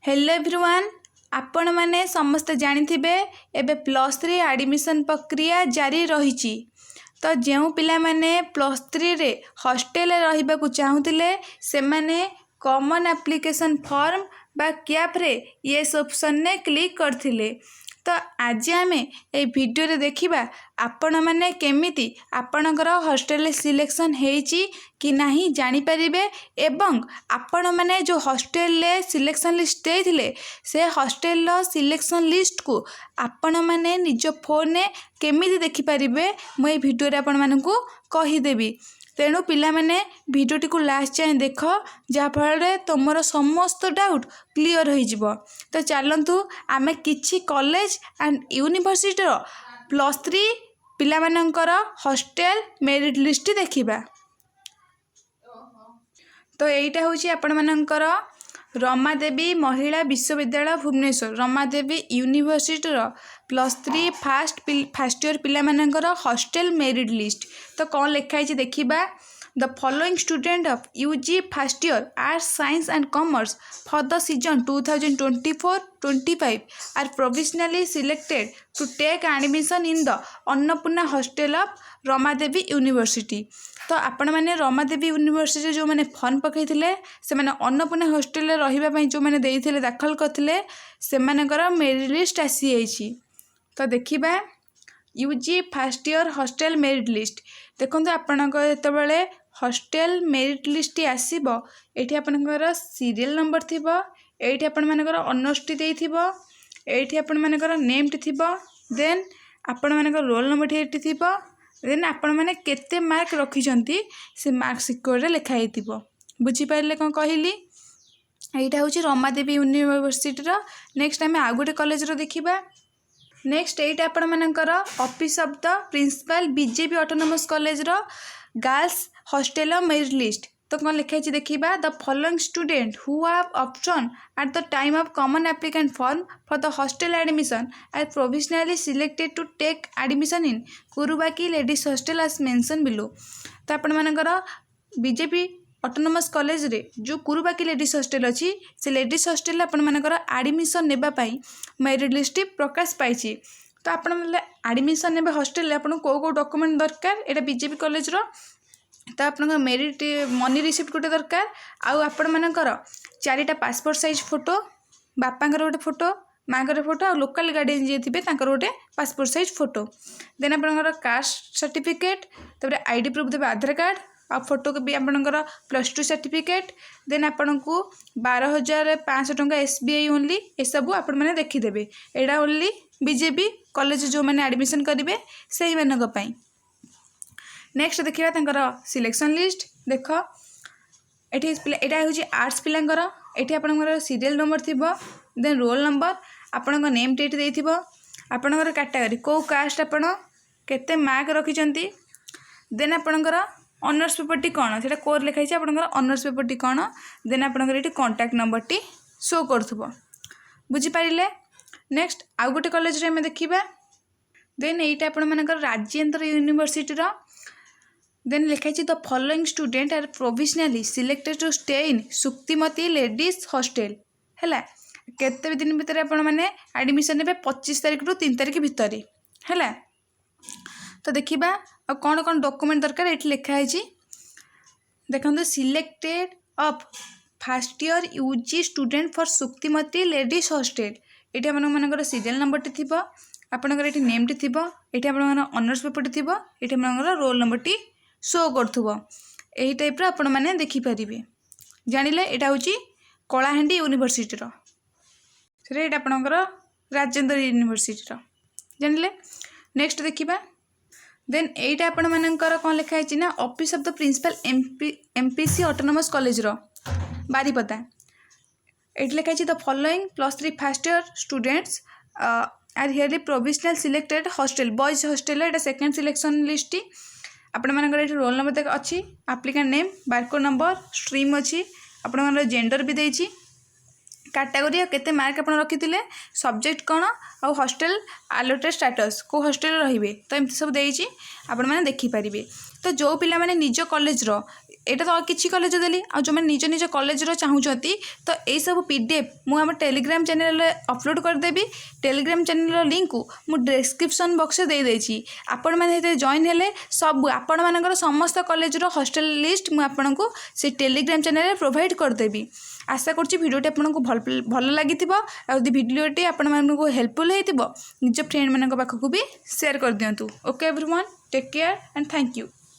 Hello everyone आपण माने समस्त जानिथिबे एबे +3 एडमिशन प्रक्रिया जारी रही। तो जो पिला माने +3 रे हॉस्टल रहिबा को चाहुतिले से माने कॉमन एप्लिकेशन फॉर्म बा कैप रे येस ऑप्शन ने क्लिक करथिले। तो आज आम ए वीडियो रे देखिबा आपण माने केमिति आपणकर हॉस्टल सिलेक्शन हेची कि नहीं जानी परिबे एवं आपण माने जो हॉस्टल ले सिलेक्शन लिस्ट देथिले से हॉस्टल लो सिलेक्शन लिस्ट को आपण माने निज फोन ने केमिति देखि परिबे मो ए वीडियो रे आपण मानकू कहि देबी। तेणु पिला माने वीडियोटी को लास्ट जाए देख जहाँफल तुमर समस्त डाउट क्लीयर हो। तो चलतु आमे किछि कॉलेज एंड यूनिवर्सिटी +3 पिला मानकर हॉस्टल मेरिट लिस्ट देखिबा। तो यहीटा हूँ आपण मानकर Ramadevi Mahila Vishwavidyalaya Bhubaneswar Ramadevi university +3 first year पिला मानकर हॉस्टल मेरिट लिस्ट। तो कौन लिखाई देखिबा। The following student of UG first year arts science and commerce for the season 2024-25 are provisionally selected to take admission in the Annapurna hostel of Ramadevi university. तो आपण मैंने Ramadevi university जो मैंने फॉर्म पकईले से मैंने अन्नपूर्णा हॉस्टल रही जो मैंने देइथिले दाखल करथिले से मानकर मेरिट लिस्ट आसी जाइछि। तो देखिबा UG first year hostel merit list देखो आपणकर जेतेबेले हॉस्टल मेरिट लिस्ट आसीबो एठी आपणकर सीरियल नंबर थिबो एठी आपण मानकर ऑनर्स टी देइथिबो एठी आपण मानकर नेम टी थिबो देन आपण मानकर रोल नंबर टी एठी थिबो देन आपण माने केते मार्क रखिजंती से मार्क सिक्योर रे लिखा हेतिबो। बुझी पाइले कोन कहिली। एटा होची रमादेवी यूनिवर्सिटी रो। नेक्स्ट आमे आ गुटे कॉलेज रो देखिबा। नेक्स्ट एटा आपण मानकर office of the principal BJP autonomous college रो गर्ल्स हॉस्टल मेरिट लिस्ट। तो कौन लिखाई देखिबा। The following student who have option at the time of common applicant form for the hostel admission are provisionally selected to take admission in कुरुबाकी ladies hostel as mention below. तो आपण मानकर BJP autonomous college रे जो कुरुबाकी ladies hostel अच्छी से ladies hostel आपण मानकर एडमिशन नेबा पई मेरिट लिस्ट प्रकाश पाई। तो आपण एडमिशन नेबे हॉस्टल आपन को डॉक्यूमेंट दरकार एटा बीजेपी कॉलेज रो। तो आप मेरिट मनी रिसिप्ट गोटे दरकार आउ आपण मानकर 4टा पासपोर्ट साइज फोटो बापांकर गोटे फोटो माँ फोटो आ लोकल गार्डियन जी थे गोटे पासपोर्ट साइज फोटो देन आपंकर कास्ट सर्टिफिकेट तब आईडी प्रूफ देवे आधार कार्ड आ फोटो भी आपंकर +2 सर्टिफिकेट देन आपन को 12,500 टंका SBI ओनली ये सब आपण मैंने देखीदे। एटा ओनली बीजेपी कॉलेज जो मैंने एडमिशन करेंगे से मानी। नेक्स्ट देखा सिलेक्शन लिस्ट देख एटा हूँ आर्ट्स पिलांकर एटी आपंकर सीरियल नंबर थी देन रोल नंबर आपण नेम टी देथिबो आपणकर कैटेगरी को कास्ट आपण केते मार्क रखिचंती देन आपणकर ऑनर्स पेपर टी कौन से कोर लिखाई आपणकर ऑनर्स पेपर टी कौन देन आपणकर एटी कांटेक्ट नंबर टी शो करथबो। बुझी पारिले। नेक्स्ट आउ गोटे कॉलेज रे में देखिबा देन एटा आपण मानकर राजेंद्र यूनिवर्सिटी रो देन लिखाई the following student are provisionally selected to stay in Suktimati ladies hostel है केते दिन भितर आपण माने एडमिशन नेबे 25 तारिख रु 3 तारिख भितर है। तो देखिबा कौन कौन डॉक्यूमेंट दरकार ये लिखाई देखो selected of first year UG student for Suktimati ladies hostel ये आपर सीरियल नंबर टी थी आपंकर ये नेम टी थी ये आप ऑनर्स पेपर टी थी ये आपर रोल नंबर टी शो करुव यही टाइप आपण मैंने देखिपारे जानिले यहाँ हूँ कलाहांडी यूनिवर्सिटी रे आपणकर राजेंद्र यूनिवर्सिटी जानिले। नेक्स्ट देखिबा देन एटा आपण मानकर कौन लिखाई ना office of the principal MPC autonomous college रो बारीपदा ये लिखाई the following +3 first year students are hereby provisional selected hostel boys hostel एटा सेकंड सिलेक्शन लिस्ट आपण मानकर ये रोल नंबर अच्छी applicant name barcode number stream अच्छी आपण जेंडर भी देछि कैटेगरी केते मार्क आप रखी सब्जेक्ट कौन आउ हॉस्टल आलोटेड स्टेटस को हॉस्टल रे तो एमती सब देछि आपण माने देखि परिबे। तो जो पिला माने निज कॉलेज रो एटा तो किसी कॉलेज देली आ जो निज निज कॉलेज चाहूँगी तो यही सब PDF मुझे टेलीग्राम चैनल अपलोड करदेवी। टेलीग्राम चैनल लिंक को मु डिस्क्रिप्शन बॉक्स दे देछि। आपण माने जॉइन हेले सब आपण मानकर समस्त कॉलेज हॉस्टल लिस्ट मुझे आपन को से टेलीग्राम चैनल प्रोवाइड करदेवी। आशा करुँची भिडियोटी आपको भल लगी आदि भिडियोटी आपको हेल्पफुल होइतिबो निज फ्रेंड मान पाखक भी शेयर कर दिंतु। Okay everyone, take care and thank you.